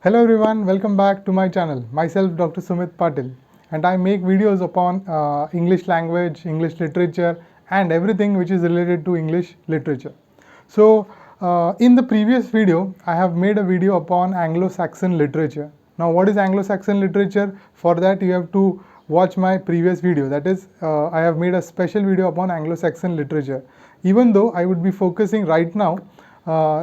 Hello everyone, welcome back to my channel. Myself Dr. Sumeet Patil, and I make videos upon English language, English literature and everything which is related to English literature. So in the previous video, I have made a video upon Anglo-Saxon literature. Now what is Anglo-Saxon literature? For that you have to watch my previous video. That is, I have made a special video upon Anglo-Saxon literature. Even though I would be focusing right now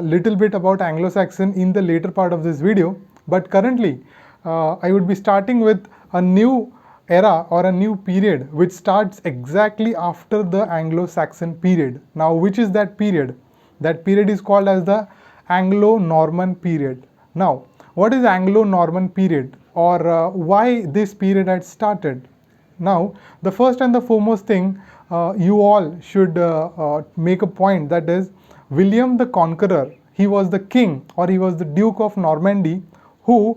little bit about Anglo-Saxon in the later part of this video, but currently I would be starting with a new era or a new period which starts exactly after the Anglo-Saxon period. Now which is that period? That period is called as the Anglo Norman period. Now what is Anglo Norman period, or why this period had started? Now the first and the foremost thing you all should make a point, that is William the Conqueror. He was the king, or he was the Duke of Normandy, who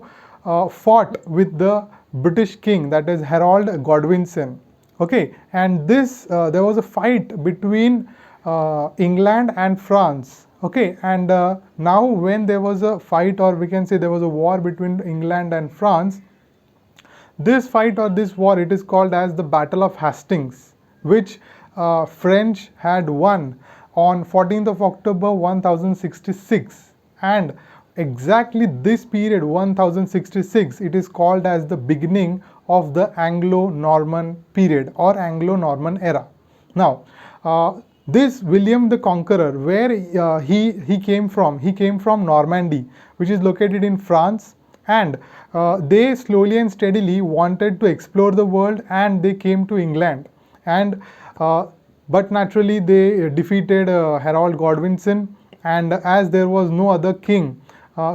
fought with the British king, that is Harold Godwinson. Okay, and this there was a fight between England and France. Okay, and now when there was a fight, or we can say there was a war between England and France, this fight or this war, it is called as the Battle of Hastings, which French had won on 14th of October 1066, and exactly this period 1066, it is called as the beginning of the Anglo-Norman period or Anglo-Norman era. Now this William the Conqueror, where he came from? He came from Normandy, which is located in France, and they slowly and steadily wanted to explore the world, and they came to England, and but naturally they defeated Harold Godwinson, and as there was no other king,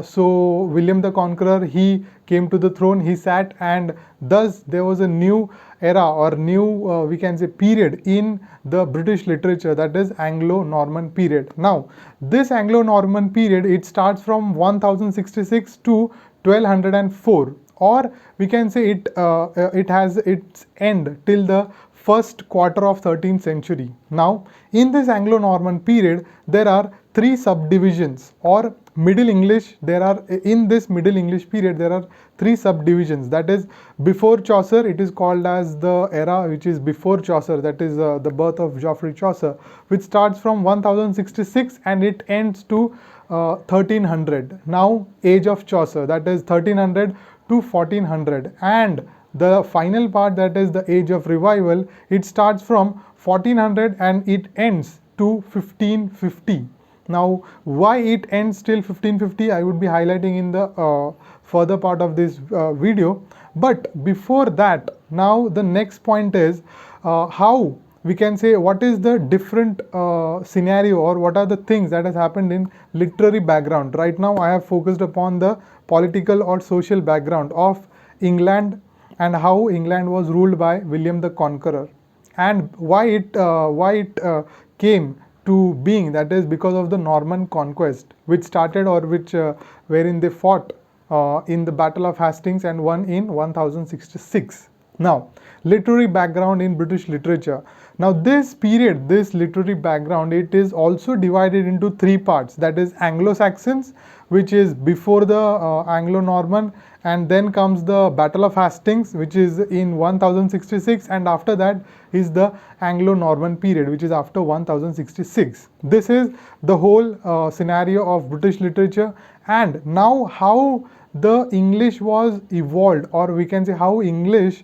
so William the Conqueror, he came to the throne, he sat, and thus there was a new era or new we can say period in the British literature, that is Anglo-Norman period. Now this Anglo-Norman period, it starts from 1066 to 1204, or we can say it has its end till the first quarter of 13th century. Now in this Anglo-Norman period there are three subdivisions, or Middle English. There are, in this Middle English period, there are three subdivisions. That is, before Chaucer, it is called as the era which is before Chaucer, that is the birth of Geoffrey Chaucer, which starts from 1066 and it ends to 1300. Now age of Chaucer, that is 1300 to 1400, and the final part, that is the age of revival, it starts from 1400 and it ends to 1550. Now why it ends till 1550, I would be highlighting in the further part of this video. But before that, now the next point is how we can say what is the different scenario, or what are the things that has happened in literary background. Right now I have focused upon the political or social background of England, and how England was ruled by William the Conqueror, and why it came to being, that is because of the Norman conquest, which started, or which wherein they fought in the Battle of Hastings and won in 1066. Now literary background in British literature. Now this period, this literary background, it is also divided into three parts, that is Anglo-Saxons, which is before the Anglo-Norman, and then comes the Battle of Hastings, which is in 1066, and after that is the Anglo-Norman period, which is after 1066. This is the whole scenario of British literature. And now how the English was evolved, or we can say how English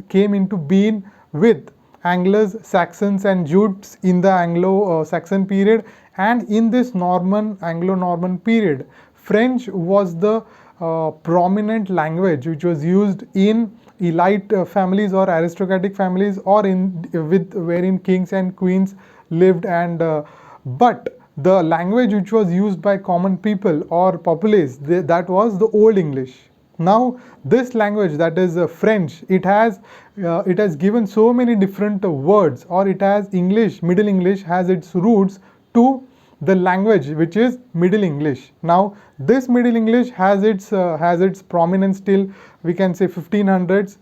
came into being with Anglos, Saxons and Jutes in the Anglo-Saxon period, and in this Anglo-Norman period, French was the prominent language which was used in elite families or aristocratic families, or wherein kings and queens lived, and but the language which was used by common people or populace, that was the Old English. Now this language, that is French, it has given so many different words, or it has English, Middle English has its roots to the language which is Middle English. Now this Middle English has its prominence till we can say 1500s,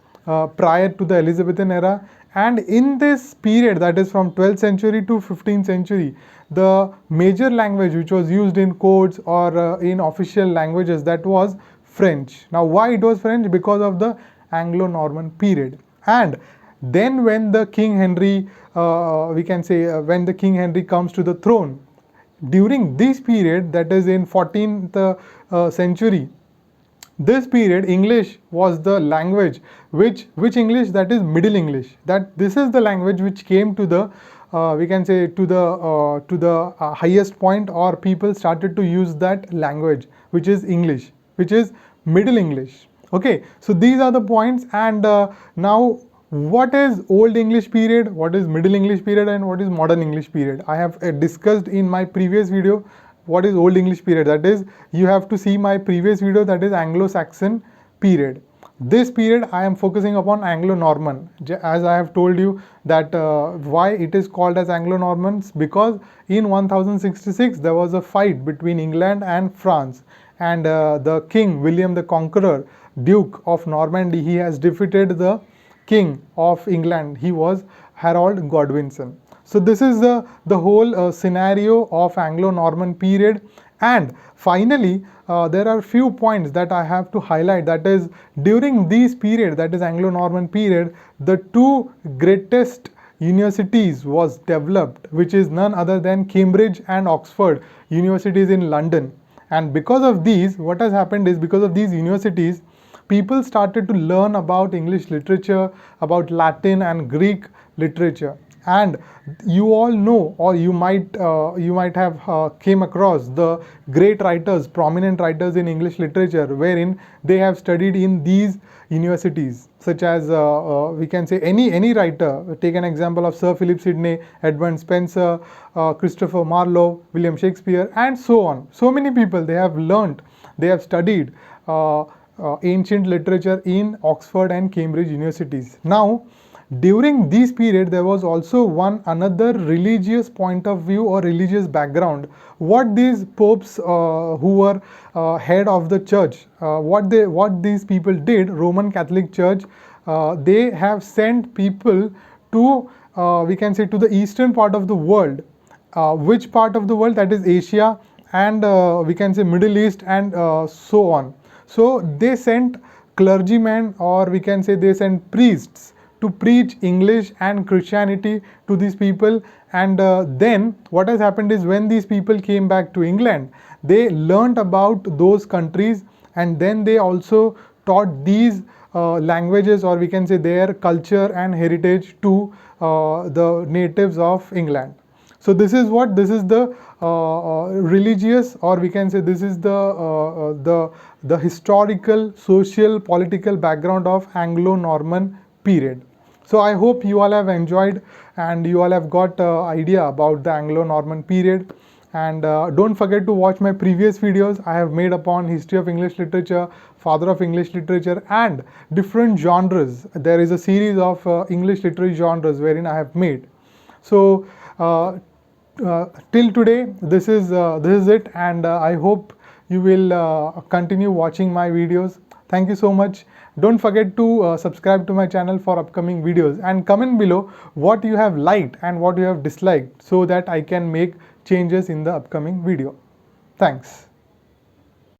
prior to the Elizabethan era, and in this period, that is from 12th century to 15th century, the major language which was used in courts or in official languages, that was French. Now why it was French? Because of the Anglo Norman period. And then when the King Henry, we can say when the King Henry comes to the throne, during this period, that is in 14th century, this period English was the language which English, that is Middle English, that this is the language which came to the we can say to the highest point, or people started to use that language which is English, which is Middle English. Okay, so these are the points. And now what is Old English period, what is Middle English period, and what is Modern English period? I have discussed in my previous video what is Old English period. That is, you have to see my previous video, that is Anglo-Saxon period. This period I am focusing upon Anglo-Norman, as I have told you that why it is called as Anglo-Normans, because in 1066 there was a fight between England and France, and the king William the Conqueror, Duke of Normandy, he has defeated the king of England. He was Harold Godwinson. So this is the whole scenario of Anglo-Norman period. And finally, there are few points that I have to highlight. That is, during this period, that is Anglo-Norman period, the two greatest universities was developed, which is none other than Cambridge and Oxford universities in London. And because of these, what has happened is, because of these universities, people started to learn about English literature, about Latin and Greek literature. And you all know, or you might have came across the great writers, prominent writers in English literature, wherein they have studied in these universities, such as we can say any writer. Take an example of Sir Philip Sidney, Edmund Spenser, Christopher Marlowe, William Shakespeare, and so on. So many people, they have learnt, they have studied ancient literature in Oxford and Cambridge universities. Now, during this period, there was also another religious point of view or religious background. What these popes who were head of the church, what these people did, Roman Catholic Church, they have sent people to we can say to the eastern part of the world. Which part of the world? That is Asia and we can say Middle East and so on. So they sent clergymen, or we can say they sent priests to preach English and Christianity to these people. And then what has happened is, when these people came back to England, they learnt about those countries, and then they also taught these languages, or we can say their culture and heritage, to the natives of England. So this is the religious, or we can say this is the historical, social, political background of Anglo-Norman period. So I hope you all have enjoyed and you all have got idea about the Anglo-Norman period. And don't forget to watch my previous videos I have made upon history of English literature, father of English literature, and different genres. There is a series of English literary genres wherein I have made. So till today, this is it, and I hope you will continue watching my videos. Thank you so much. Don't forget to subscribe to my channel for upcoming videos, and comment below what you have liked and what you have disliked, so that I can make changes in the upcoming video. Thanks.